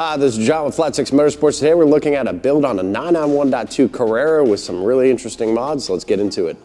Hi, this is John with Flat 6 Motorsports. Today we're looking at a build on a 991.2 Carrera with some really interesting mods, so let's get into it.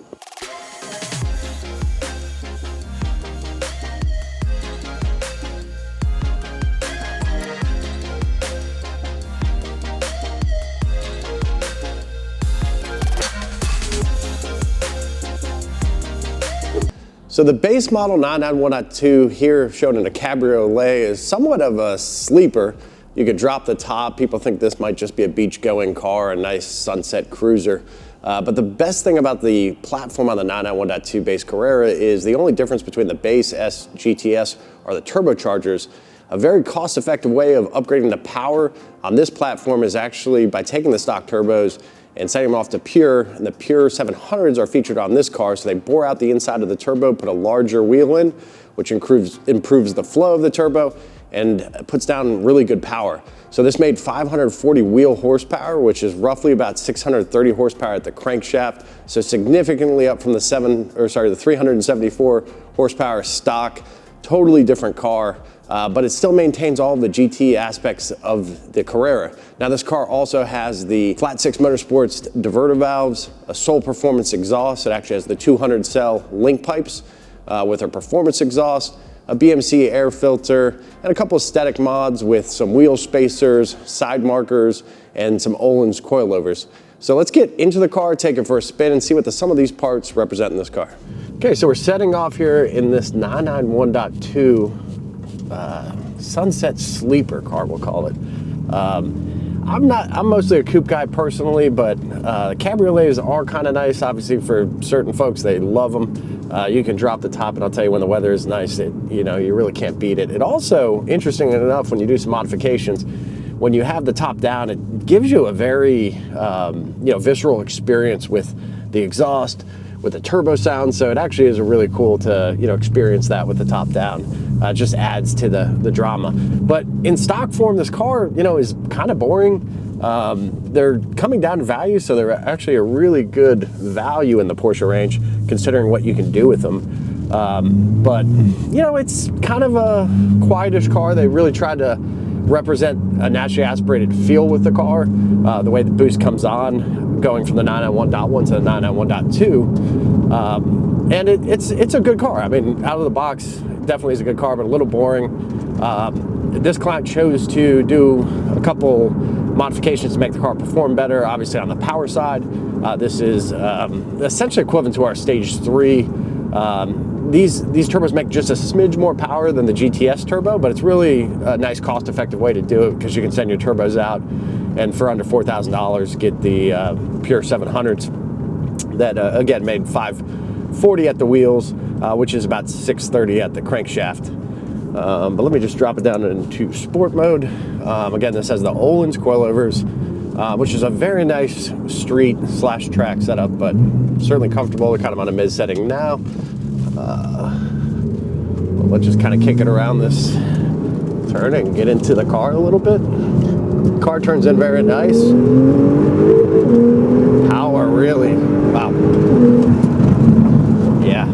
So the base model 991.2 here shown in a Cabriolet is somewhat of a sleeper. You could drop the top. People think this might just be a beach-going car, a nice sunset cruiser. But the best thing about the platform on the 991.2 base Carrera is the only difference between the base S GTS are the turbochargers. A very cost-effective way of upgrading the power on this platform is actually by taking the stock turbos and setting them off to pure, and the pure 700s are featured on this car, so they bore out the inside of the turbo, put a larger wheel in, which improves the flow of the turbo and puts down really good power. So this made 540 wheel horsepower, which is roughly about 630 horsepower at the crankshaft, so significantly up from the 374 horsepower stock. Totally different car, but it still maintains all the GT aspects of the Carrera. Now this car also has the Flat 6 Motorsports diverter valves, a Soul Performance exhaust. It actually has the 200 cell link pipes with a performance exhaust, a BMC air filter, and a couple of static mods with some wheel spacers, side markers, and some Öhlins coilovers. So let's get into the car, take it for a spin, and see what the sum of these parts represent in this car. Okay, so we're setting off here in this 991.2 Sunset Sleeper car, we'll call it. I'm mostly a coupe guy personally, but cabriolets are kind of nice. Obviously, for certain folks, they love them. You can drop the top, and I'll tell you, when the weather is nice, you really can't beat it. It also, interesting enough, when you do some modifications, when you have the top down, it gives you a very visceral experience with the exhaust, with the turbo sound. So it actually is really cool to experience that with the top down. Just adds to the drama. But in stock form, this car is kind of boring. They're coming down in value, so they're actually a really good value in the Porsche range, considering what you can do with them. But it's kind of a quietish car. They really tried to represent a naturally aspirated feel with the car. The way the boost comes on, going from the 991.1 to the 991.2, and it's a good car. I mean, out of the box, it definitely is a good car, but a little boring. This client chose to do a couple modifications to make the car perform better. Obviously, on the power side, this is essentially equivalent to our Stage 3. These turbos make just a smidge more power than the GTS turbo, but it's really a nice cost-effective way to do it because you can send your turbos out and for under $4,000 get the pure 700s that again made 540 at the wheels, which is about 630 at the crankshaft. But let me just drop it down into sport mode. Again, this has the Öhlins coilovers, which is a very nice street/track setup, but certainly comfortable. They're kind of on a mid setting now. Let's just kind of kick it around this turn and get into the car a little bit. Car turns in very nice. Power, really. Wow. Yeah.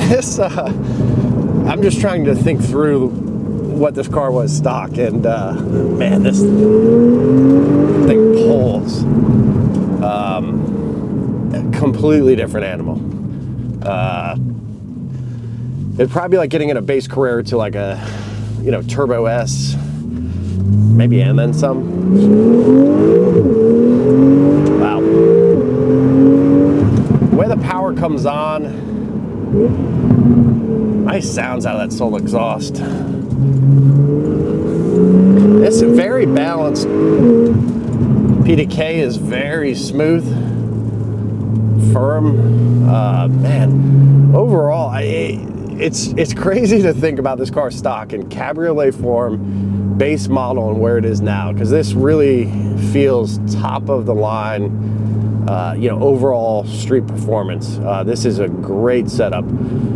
This, I'm just trying to think through what this car was stock, and man, this thing pulls. A completely different animal. It'd probably be like getting in a base Carrera to like a, Turbo S, maybe, and then some. Wow. The way the power comes on, nice sounds out of that Soul exhaust. It's very balanced. PDK is very smooth, firm. Man, overall, it's crazy to think about this car stock in cabriolet form, base model, and where it is now, because this really feels top of the line, overall street performance. This is a great setup.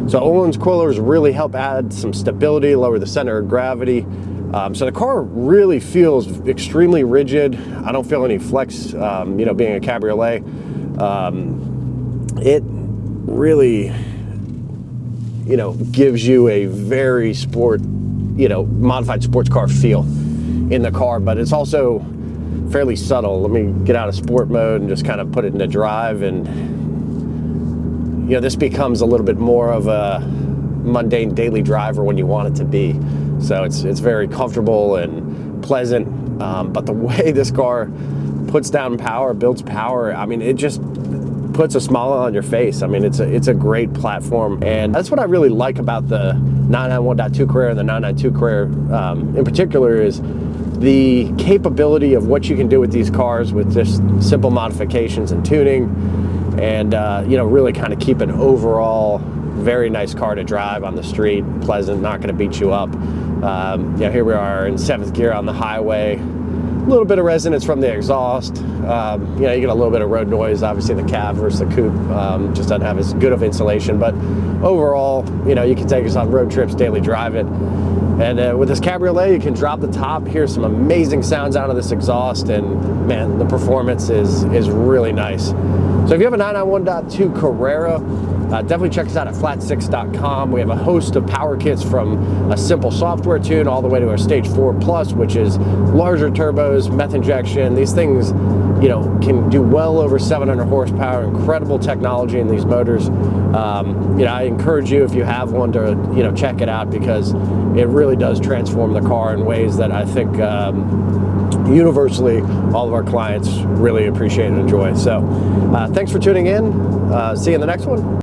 So Öhlins coilovers really help add some stability, lower the center of gravity. So the car really feels extremely rigid. I don't feel any flex, being a cabriolet. It really gives you a very sport, modified sports car feel. in the car, but it's also fairly subtle. Let me get out of sport mode and just kind of put it into drive, and you know, this becomes a little bit more of a mundane daily driver when you want it to be. So it's very comfortable and pleasant, but the way this car puts down power, builds power, I mean, it just puts a smile on your face. I mean, it's a great platform, and that's what I really like about the 991.2 Carrera and the 992 Carrera in particular, is the capability of what you can do with these cars with just simple modifications and tuning, and you know, really kind of keep an overall very nice car to drive on the street, pleasant, not going to beat you up. You know, here we are in 7th gear on the highway. A little bit of resonance from the exhaust. You know, you get a little bit of road noise. Obviously, the cab versus the coupe just doesn't have as good of insulation. But overall, you know, you can take us on road trips, daily drive it. And with this Cabriolet, you can drop the top, hear some amazing sounds out of this exhaust, and man, the performance is really nice. So if you have a 991.2 Carrera, definitely check us out at flat6.com. We have a host of power kits, from a simple software tune all the way to our Stage 4 Plus, which is larger turbos, meth injection. These things, you know, can do well over 700 horsepower, incredible technology in these motors. You know, I encourage you, if you have one, to, you know, check it out, because it really does transform the car in ways that I think universally all of our clients really appreciate and enjoy. So thanks for tuning in. See you in the next one.